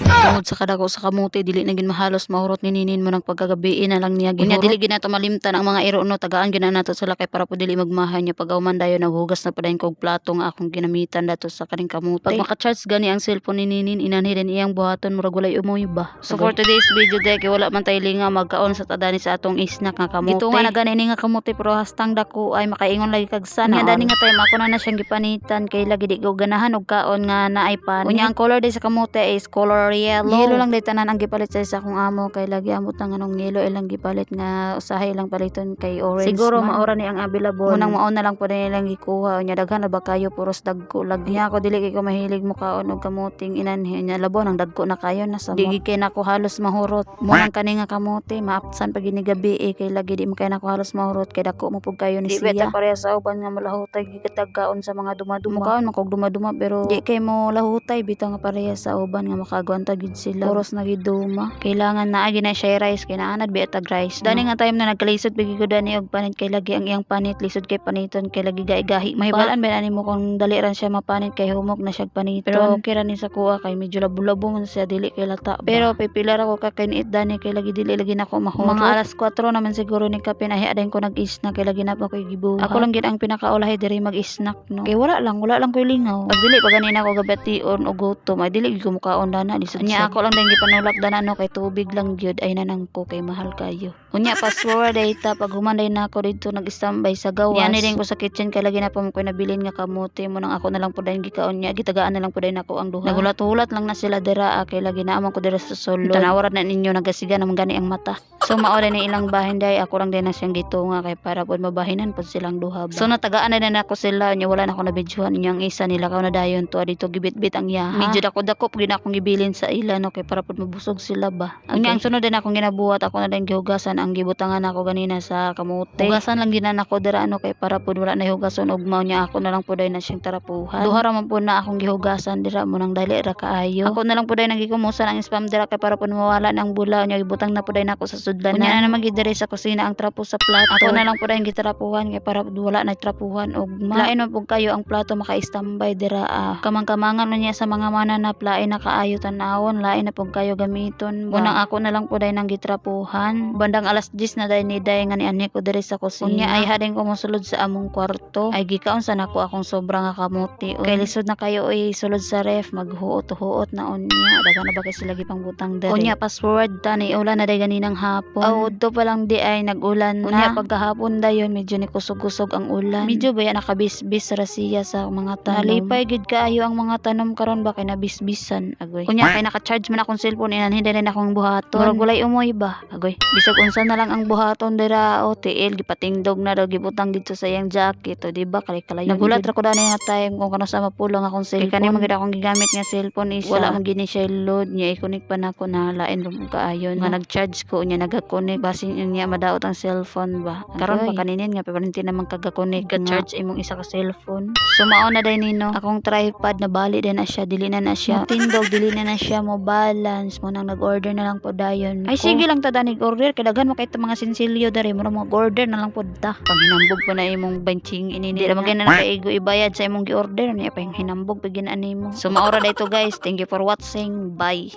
Tungod sa kadako sa kamuti dili na gid mahalos mahurot ni ninin mo ng pagkagabi na lang niya gihurot. Unya dili gid nato malimtan ang mga iro no tagaan gid na nato sila kay para po dili magmahay niya pag-auman dayon naghugas na padayon kog plato nga akong ginamitan dato sa kaning kamuti. Pag maka-charge gani ang cellphone ni ninin inanhi din iyang buhaton murag walay umoy ba. So for today's video day kay wala man tay linga magkaon sa tadani sa atong snack nga kamuti. Ito nga na gani nga kamuti pero hastang dako ay makaingon lagi kag sana. Unya dani nga tay mako na siyang gipanitan kay lagi di ko ganahan og kaon nga naay pan. Unya ang color day sa kamuti is color yellow. Yellow lang day tanan ang gipalit sa akong amo kay lagi amot ang anong yellow ilang gipalit nga usahay lang paliton kay orange. Siguro maora ni ang available. Munang maon na lang pud nilang gikuha unya daghan na ba kayo puros dagko lagi. Nya ako dili kay ko mahilig mo kaon og kamuting inanhi nya labo nang dagko na kayo na sa mo. Digi kay nako halos mahurot. Munang kani nga kamuti maapsan pag gini gabi kay lagi di mo kay nako halos mahurot kay dako mo pud kayo ni siya. Di beta pareha sa uban nga malahutay gigatagkaon sa mga dumaduma. Mukaon makog dumaduma pero di kay mo lahutay bitaw nga pareha sa uban nga makagwanta gid sila. Puros na giduma. Kailangan na agi na siya rice kay naanad biatag rice. Dani nga time na nagkalisod bigi ko dani og panit kay lagi ang iyang panit lisod kay paniton kay lagi gahi. Mahibalan ba ani mo kung dali ran siya mapanit kay humok na siya paniton. Pero okay ra ni sa kuha kay medyo labo-labo man siya dili kay lata. Pero pipilar ako ka kainit dani kay lagi dili lagi nako mahurot. Mga alas 4 naman siguro ni kapin ay adayon ko nag-snack kay lagi na pa koy gibuhat. Ako lang gid ang pinakaulahi diri mag-snack no. Kay wala lang koy lingaw. Pag dili pa ganina ko gabation og gutom ay dili gid ko mukaon dana lisod. Nya ako lang din gipanulak dana no kay tubig lang gyud ay nanang ko kay mahal kayo. Unya password data pag humanday na ako dito nag-standby sa gawas. Yan din ko sa kitchen kay lagi na pa mo koy nabilin nga kamuti mo nang ako na lang pud dayon gikaon nya gitagaan na lang pud dayon ako ang duha. Nagulat-ulat lang na sila dira kay lagi na amang ko dira sa sulod. Tanawaran na ninyo nagasiga naman gani ang mata. So mao ni ilang bahin day ako lang din na siyang gitunga kay para pud mabahinan pud silang duha ba. So natagaan na din ako sila nya wala na ako nabidyohan nyang isa nila kaw na dayon to dito gibit-bit ang yaha. Medyo dako-dako gid akong gibilin sa ila no kay para pud mabusog sila ba. Unya ang sunod din akong ginabuhat ako na din gihugasan ang gibutangan ako ganina sa kamuti. Hugasan lang ginan ako dira ano kay para pud wala na hugason og mao nya ako na lang pud ay na siyang tarapuhan. Duha ra man pud na akong gihugasan dira mo nang dali ra kaayo. Ako na lang pud ay nagikumusan ang spam dira kay para pud mawala nang bula nya gibutang na pud ay nako sa sudlan. Unya na naman gid diri sa kusina ang trapo sa plato. Ako na lang pud ay gitarapuhan kay para pud wala na trapuhan og lain man pud kayo ang plato maka-standby dira kamang-kamangan unya sa mga mananap lain na kaayo tan-awon lain na pud kayo gamiton. Munang ako na lang pud ay nang gitrapuhan. Bandang alas 10 na day ni day nga niani ko diri sa kusina. Unya ay hadeng ko mosulod sa among kwarto. Ay gikaon sa nako akong sobra nga kamuti. Kay lisod na kayo ay sulod sa ref maghuot-huot na unya. Daga na ba kay sila gipang butang diri. Unya password tani ulan na day ganinang hapon. Udto pa lang di ay nagulan na. Unya pagkahapon dayon medyo ni kusog-kusog ang ulan. Medyo baya nakabisbis ra siya sa mga tanom. Nalipay gid kaayo ang mga tanom karon ba kay nabisbisan agoy. Unya kay naka-charge man akong cellphone inanhin din akong buhaton. Murag walay umoy ba agoy. Bisag unsa na lang ang buhaton dira OTL gipatingdog na daw gibutang dito sa iyang jacket o di ba kay kalayo. Nagulat ra ko dani nga time kung kano sa mapulong akong cellphone. Kani magid akong gigamit nga cellphone is wala man gini siya load nya i-connect pa nako na lain mo kaayon nga nag-charge ko nya naga-connect basin nya madaot ang cellphone ba. Karon pa kaninin nga permanente naman kaga-connect ka charge imong isa ka cellphone. So mao na day nino akong tripod na bali din na siya dili na siya tindog dili na siya mo balance mo nang nag-order na lang po dayon. Ay sige lang ta danig order kay daghan mo kay mga sinsilyo dari mo mga order na lang pod ta. Pang hinambog po na imong benching inindi ra magana na kaigo ibayad sa imong gi-order niya pa hinambog pag ginani mo. So maora dayto guys. Thank you for watching. Bye.